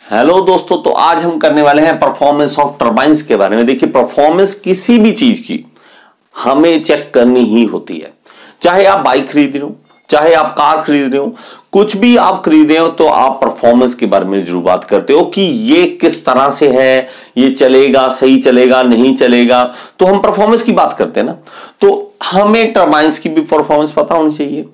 Hello दोस्तों, तो आज हम करने वाले हैं परफॉर्मेंस ऑफ टरबाइंस के बारे में। देखिए, परफॉर्मेंस किसी भी चीज की हमें चेक करनी ही होती है। चाहे आप बाइक खरीद रहे हो, चाहे आप कार खरीद रहे हो, कुछ भी आप खरीद रहे हो तो आप परफॉर्मेंस के बारे में जरूर बात करते हो कि ये किस तरह से है, ये चलेगा, सही चलेगा, नहीं चलेगा, तो हम परफॉर्मेंस की बात करते हैं ना। तो हमें टरबाइंस की भी परफॉर्मेंस पता होनी चाहिए।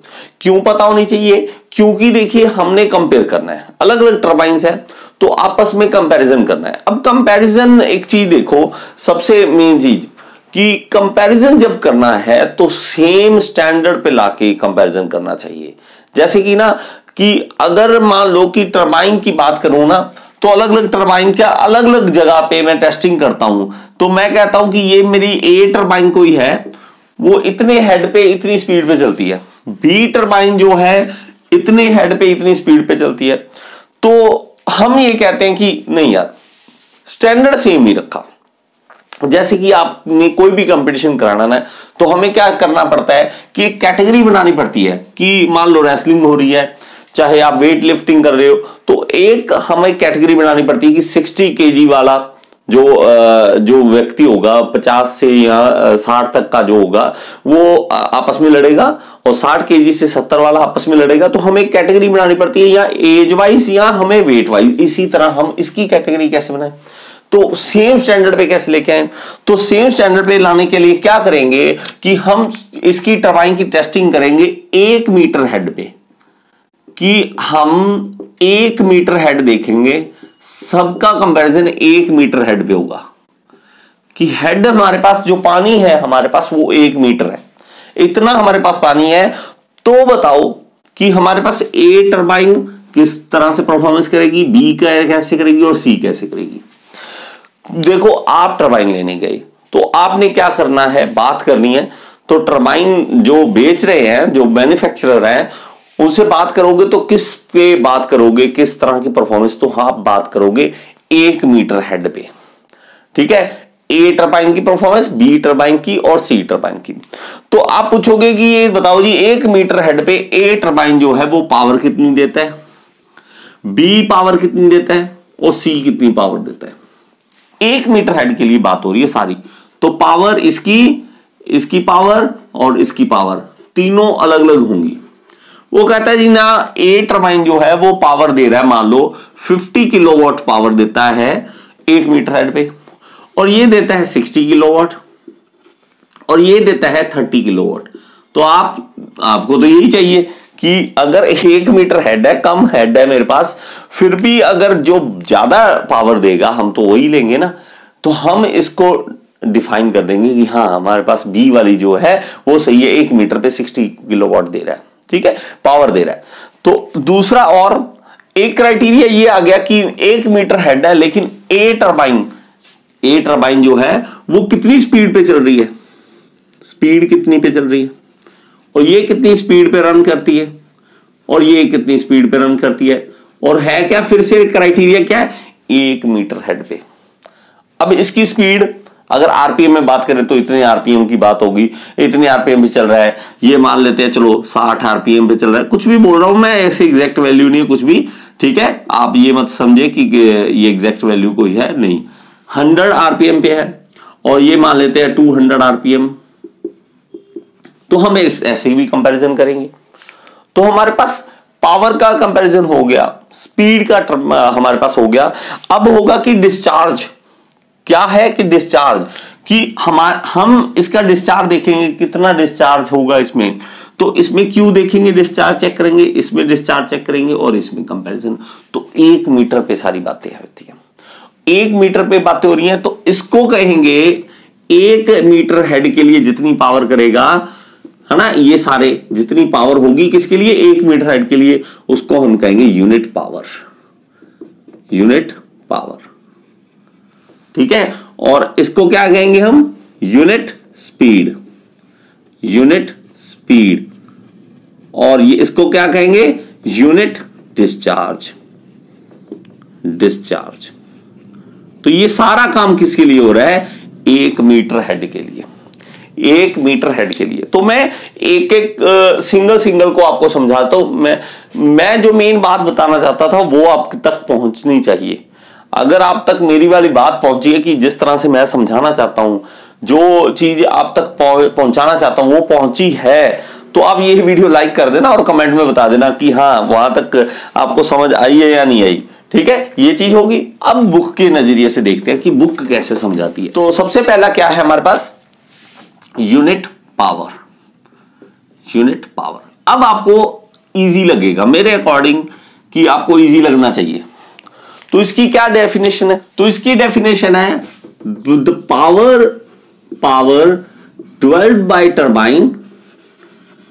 क्यों पता होनी चाहिए? क्योंकि देखिए, हमने कंपेयर करना है, अलग अलग टरबाइंस है तो आपस में कंपैरिजन करना है। अब कंपैरिजन एक चीज देखो, सबसे मेन चीज कि कंपैरिजन जब करना है तो सेम स्टैंडर्ड पे लाके कंपैरिजन करना चाहिए। जैसे कि ना, कि अगर मान लो कि टरबाइन की बात करूं ना, तो अलग अलग टरबाइन क्या अलग अलग जगह पे मैं टेस्टिंग करता हूं। तो मैं कहता हूं कि ये मेरी ए टरबाइन कोई है, वो इतने हेड पे इतनी स्पीड पे चलती है, बी टरबाइन जो है इतने हेड पे इतनी स्पीड पे चलती है। तो हम ये कहते हैं कि नहीं यार, स्टैंडर्ड सेम नहीं रखा। जैसे कि आपने कोई भी कंपटीशन कराना ना, तो हमें क्या करना पड़ता है कि एक कैटेगरी बनानी पड़ती है। कि मान लो रेसलिंग हो रही है, चाहे आप वेट लिफ्टिंग कर रहे हो, तो एक हमें कैटेगरी बनानी पड़ती है कि 60 केजी वाला जो व्यक्ति होगा, 50 से या 60 तक का जो होगा, वो आपस में लड़ेगा, और 60 केजी से 70 वाला आपस में लड़ेगा। तो हमें कैटेगरी बनानी पड़ती है, या एज वाइज या हमें वेट वाइज। इसी तरह हम इसकी कैटेगरी कैसे बनाएं, तो सेम स्टैंडर्ड पे कैसे लेके आए? तो सेम स्टैंडर्ड पे लाने के लिए क्या करेंगे कि हम इसकी टरबाइन की टेस्टिंग करेंगे 1 मीटर हेड पे। कि हम 1 मीटर हेड देखेंगे, सबका कंपैरिजन 1 मीटर हेड पे होगा। कि हेड हमारे पास जो पानी है हमारे पास वो 1 मीटर है, इतना हमारे पास पानी है। तो बताओ कि हमारे पास ए टरबाइन किस तरह से परफॉर्मेंस करेगी, बी कैसे करेगी और सी कैसे करेगी। देखो, आप टरबाइन लेने गए तो आपने क्या करना है, बात करनी है। तो टरबाइन जो बेच रहे हैं, जो मैन्युफैक्चरर हैं, उनसे बात करोगे तो किस पे बात करोगे, किस तरह की परफॉर्मेंस, तो आप बात करोगे 1 मीटर हेड पे। ठीक है, ए टरबाइन की परफॉर्मेंस, बी टरबाइन की और सी टरबाइन की। तो आप पूछोगे कि ये बताओ जी, 1 मीटर हेड पे ए टरबाइन जो है वो पावर कितनी देता है, बी पावर कितनी देता है और सी कितनी पावर देता है। 1 मीटर हेड के लिए बात हो रही है सारी। तो पावर इसकी पावर और इसकी पावर तीनों अलग अलग होंगी। वो कहता है जी ना, ए टरबाइन जो है वो पावर दे रहा है, मान लो 50 किलोवाट पावर देता है 1 मीटर हेड पे, और ये देता है 60 किलोवाट, और ये देता है 30 किलोवाट। तो आपको तो यही चाहिए कि अगर 1 मीटर हेड है, कम हेड है मेरे पास, फिर भी अगर जो ज्यादा पावर देगा हम तो वही लेंगे ना। तो हम इसको डिफाइन कर देंगे कि हाँ, हमारे पास बी वाली जो है वो सही है, 1 मीटर पे 60 किलोवाट दे रहा है, ठीक है, पावर दे रहा है। तो दूसरा और एक क्राइटेरिया ये आ गया कि 1 मीटर हेड है, लेकिन ए टरबाइन जो है वो कितनी स्पीड पे चल रही है, स्पीड कितनी पे चल रही है, और ये कितनी स्पीड पे रन करती है, और ये कितनी स्पीड पे रन करती है, और है क्या, फिर से क्राइटेरिया क्या है, 1 मीटर हेड पे। अब इसकी स्पीड अगर आरपीएम में बात करें तो इतने आरपीएम की बात होगी, इतने आरपीएम पे चल रहा है, ये मान लेते हैं चलो 60 आरपीएम पे चल रहा है, कुछ भी बोल रहा हूं मैं, ऐसे एग्जैक्ट वैल्यू नहीं है कुछ भी, ठीक है। आप ये मत समझे कि ये एग्जैक्ट वैल्यू कोई है, नहीं, 100 आरपीएम पे है, और ये मान लेते हैं 200 आरपीएम। तो हम ऐसे भी कंपैरिजन करेंगे। तो हमारे पास पावर का कंपैरिजन हो गया, स्पीड का हमारे पास हो गया। अब होगा कि डिस्चार्ज क्या है, कि डिस्चार्ज कि हम इसका डिस्चार्ज देखेंगे, कितना डिस्चार्ज होगा इसमें। तो इसमें क्यों देखेंगे, डिस्चार्ज चेक करेंगे, इसमें डिस्चार्ज चेक करेंगे, और इसमें कंपैरिजन। तो 1 मीटर पे सारी बातें होती हैं, 1 मीटर पे बातें हो रही हैं, तो इसको कहेंगे 1 मीटर हेड के लिए जितनी पावर करेगा, है ना, ये सारे जितनी पावर होगी किसके लिए, 1 मीटर हेड के लिए, उसको हम कहेंगे यूनिट पावर, यूनिट पावर, ठीक है। और इसको क्या कहेंगे हम, यूनिट स्पीड, यूनिट स्पीड, और ये इसको क्या कहेंगे, यूनिट डिस्चार्ज, डिस्चार्ज। तो ये सारा काम किसके लिए हो रहा है, 1 मीटर हेड के लिए, 1 मीटर हेड के लिए। तो मैं एक एक सिंगल को आपको समझाता हूं। मैं मैं जो मेन बात बताना चाहता था वो आप तक पहुंचनी चाहिए। अगर आप तक मेरी वाली बात पहुंची है कि जिस तरह से मैं समझाना चाहता हूं, जो चीज आप तक पहुंचाना चाहता हूं वो पहुंची है, तो आप ये वीडियो लाइक कर देना और कमेंट में बता देना कि हाँ वहां तक आपको समझ आई है या नहीं आई। ठीक है, ये चीज होगी। अब बुक के नजरिए से देखते हैं कि बुक कैसे समझाती है। तो सबसे पहला क्या है हमारे पास, यूनिट पावर। यूनिट पावर अब आपको इजी लगेगा मेरे अकॉर्डिंग, कि आपको इजी लगना चाहिए। तो इसकी क्या डेफिनेशन है, तो इसकी डेफिनेशन है the power developed by turbine,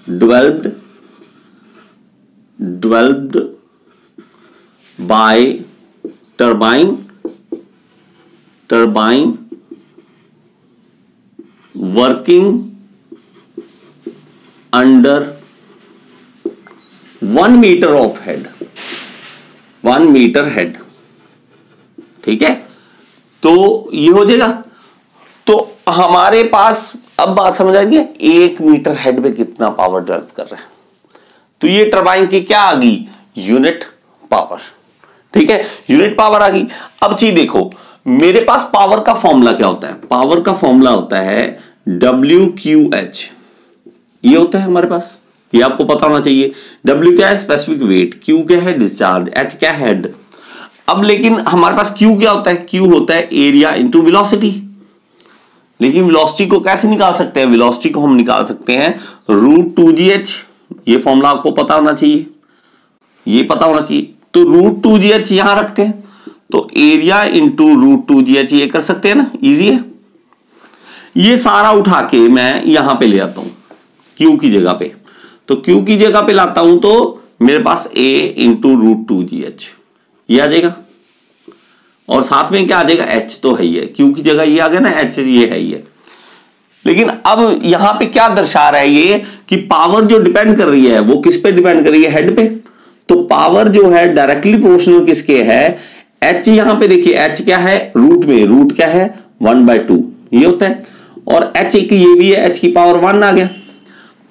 developed by turbine working under 1 metre of head, 1 metre head. ठीक है, तो ये हो जाएगा। तो हमारे पास अब बात समझ आ गई, 1 मीटर हेड पे कितना पावर डेवलप कर रहा है। तो ये टरबाइन की क्या आ गई, यूनिट पावर। ठीक है, यूनिट पावर आ गई। अब चीज देखो, मेरे पास पावर का फॉर्मूला क्या होता है, पावर का फॉर्मूला होता है WQH। ये होता है हमारे पास, ये आपको पता होना चाहिए। W क्या है, स्पेसिफिक वेट, Q क्या है, डिस्चार्ज, H क्या है, हेड। अब लेकिन हमारे पास Q क्या होता है, Q होता है एरिया इंटू वेलोसिटी। लेकिन वेलोसिटी को कैसे निकाल सकते हैं, वेलोसिटी को हम निकाल सकते हैं √2gh। ये फॉर्मूला आपको पता होना चाहिए, ये पता होना चाहिए। तो √2gh यहां रखते हैं, तो एरिया इंटू √2gh ये कर सकते हैं ना, इजी है। ये सारा उठा के मैं यहां पे ले आता हूं Q की जगह पे, तो Q की जगह पे लाता हूं तो मेरे पास A इंटू √2gh ये आ जाएगा, और साथ में क्या आ जाएगा, H तो है ही है, Q की जगह ये आ गया ना, H ये है ही है। लेकिन अब यहां पे क्या दर्शा रहा है ये, कि पावर जो डिपेंड कर रही है वो किस पे डिपेंड कर रही है, हेड पे। तो पावर जो है डायरेक्टली प्रोपोर्शनल किसके है, H। यहां पे देखिए H क्या है, रूट में, रूट क्या है 1/2 ये होता है, और H एक ये भी है, H की पावर 1 आ गया।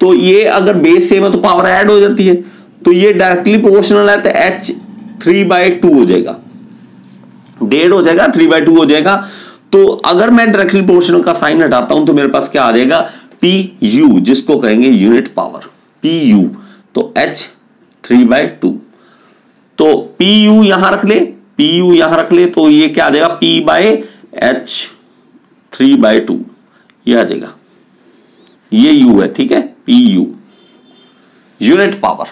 तो ये अगर बेस सेम है तो पावर ऐड हो जाती है, तो ये डायरेक्टली प्रोपोर्शनल है, तो H 3/2 हो जाएगा, 1.5 हो जाएगा, 3/2 हो जाएगा। तो अगर मैं डायरेक्टली प्रोपोर्शनल का साइन हटाता हूं तो मेरे पास क्या आ जाएगा, PU, जिसको कहेंगे यूनिट पावर, PU। तो H 3/2, तो PU यहां रख ले, PU यहां रख ले, तो ये क्या आ जाएगा, P/H 3/2 ये आ जाएगा, ये U है। ठीक है, PU यूनिट पावर।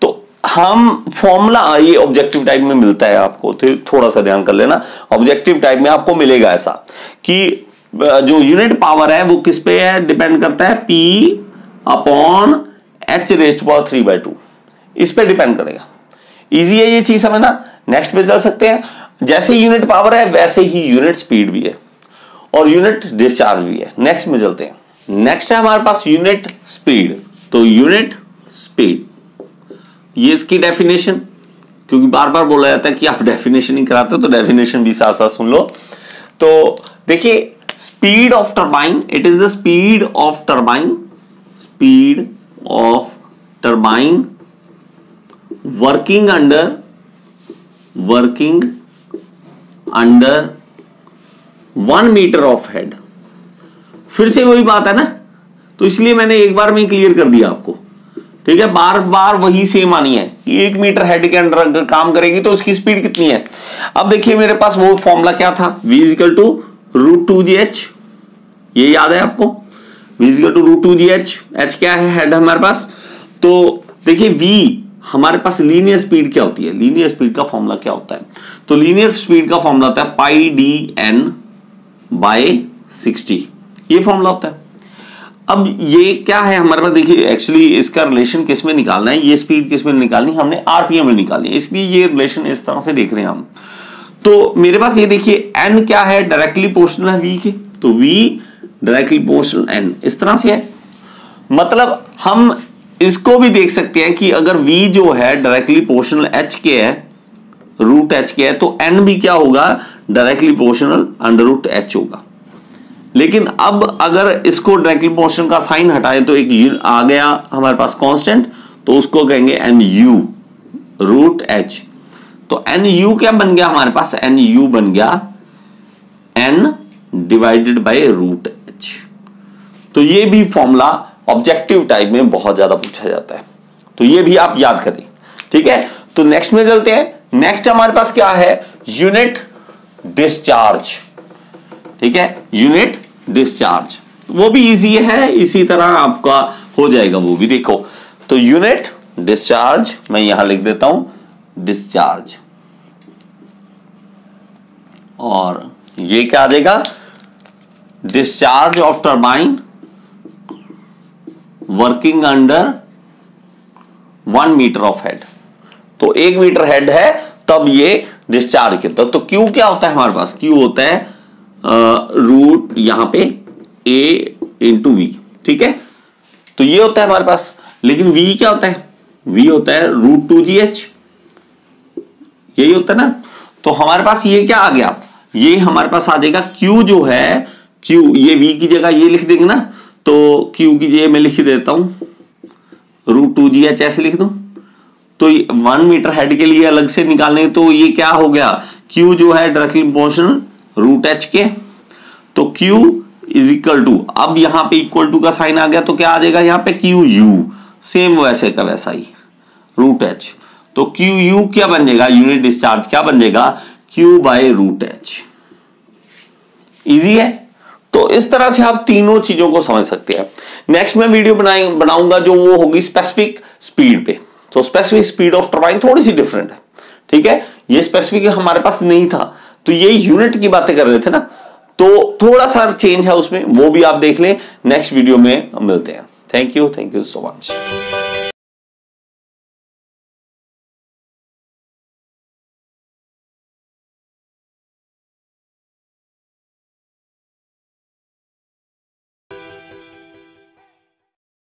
तो हम फॉर्मूला, ये ऑब्जेक्टिव टाइप में मिलता है आपको, तो थोड़ा सा ध्यान कर लेना, ऑब्जेक्टिव टाइप में आपको मिलेगा ऐसा कि जो यूनिट पावर है वो किस पे है, डिपेंड करता है P/H⁻³ 3/2, इस पे डिपेंड करेगा। इजी है ये चीज समझना। नेक्स्ट पे चल सकते हैं। जैसे यूनिट पावर है वैसे ही यूनिट स्पीड भी है और यूनिट डिस्चार्ज भी है। नेक्स्ट में चलते हैं। नेक्स्ट है हमारे पास यूनिट स्पीड। तो यूनिट स्पीड, ये इसकी डेफिनेशन, क्योंकि बार बार बोला जाता है कि आप डेफिनेशन ही कराते हो, तो डेफिनेशन भी साथ साथ सुन लो। तो देखिए, speed of turbine, it is the speed of turbine, speed of turbine working under 1 metre of head. फिर से वही बात है ना, तो इसलिए मैंने एक बार में क्लियर कर दिया आपको। ठीक है, बार बार वही सेम आनी है कि 1 मीटर हेड के अंडर अगर काम करेगी तो उसकी स्पीड कितनी है। अब देखिए मेरे पास वो फॉर्मूला क्या था, V = √2gh, ये याद है आपको, V = √2gh। H क्या है, हेड हमारे पास। तो देखिए V हमारे पास लीनियर स्पीड क्या होती है, लीनियर स्पीड का फॉर्मूला क्या होता है, तो लीनियर स्पीड का फॉर्मूला होता है πdn/60, ये फॉर्मूला होता है। अब ये क्या है हमारे पास, देखिए एक्चुअली इसका रिलेशन किस में निकालना है, ये स्पीड किस में निकालनी, हमने आरपीएम में निकालनी है, इसलिए ये रिलेशन इस तरह से देख रहे हैं हम। तो मेरे पास ये देखिए n क्या है, डायरेक्टली प्रोपोर्शनल है v के, तो v डायरेक्टली प्रोपोर्शनल n, इस तरह से है। मतलब हम इसको भी देख सकते हैं कि अगर v जो है डायरेक्टली प्रोपोर्शनल h के है, √h के है, तो n भी क्या होगा, डायरेक्टली प्रोपोर्शनल √h होगा। लेकिन अब अगर इसको डायरेक्टली प्रोपोर्शनल का साइन हटाएं तो एक आ गया हमारे पास कांस्टेंट, तो उसको कहेंगे एन यू रूट एच। तो एन यू क्या बन गया हमारे पास, एन यू बन गया N divided by root H. तो ये भी फॉर्मूला ऑब्जेक्टिव टाइप में बहुत ज्यादा पूछा जाता है, तो ये भी आप याद करें, ठीक है। तो नेक्स्ट में चलते हैं। नेक्स्ट हमारे पास क्या है, यूनिट डिस्चार्ज, ठीक है, यूनिट डिस्चार्ज। वो भी इजी है, इसी तरह आपका हो जाएगा वो भी, देखो। तो यूनिट डिस्चार्ज मैं यहां लिख देता हूं, डिस्चार्ज, और ये क्या आ जाएगा, discharge of turbine working under 1 metre of head. तो 1 मीटर हेड है तब ये डिस्चार्ज कितना। तो क्यू क्या होता है हमारे पास, क्यू होता है रूट यहां पे ए इंटू वी, ठीक है। तो ये होता है हमारे पास, लेकिन वी क्या होता है, वी होता है रूट 2GH, यही होता है ना। तो हमारे पास ये क्या आ गया, ये हमारे पास आ जाएगा क्यू जो है, क्यू ये वी की जगह ये लिख देंगे ना, तो क्यू की जगह मैं लिख देता हूं रूट 2GH ऐसे लिख दूं। तो 1 मीटर हेड के लिए अलग से निकालने, तो ये क्या हो गया, क्यू जो है डायरेक्टली प्रोपोर्शनल रूट एच के। तो क्यू इज इक्वल टू, अब यहां पे इक्वल टू का साइन आ गया तो क्या आ जाएगा यहां पे, क्यू यू, सेम वैसे का वैसा ही रूट एच। तो क्यू यू क्या बन जाएगा, यूनिट डिस्चार्ज क्या बन जाएगा, Q by root H. Easy है। तो इस तरह से आप तीनों चीजों को समझ सकते हैं। नेक्स्ट में वीडियो बनाऊंगा जो वो होगी स्पेसिफिक स्पीड पे। तो स्पेसिफिक स्पीड ऑफ टरबाइन थोड़ी सी डिफरेंट है, ठीक है, ये स्पेसिफिक हमारे पास नहीं था, तो ये यूनिट की बातें कर रहे थे ना, तो थोड़ा सा चेंज है उसमें, वो भी आप देख लें। नेक्स्ट वीडियो में मिलते हैं। Thank you so much.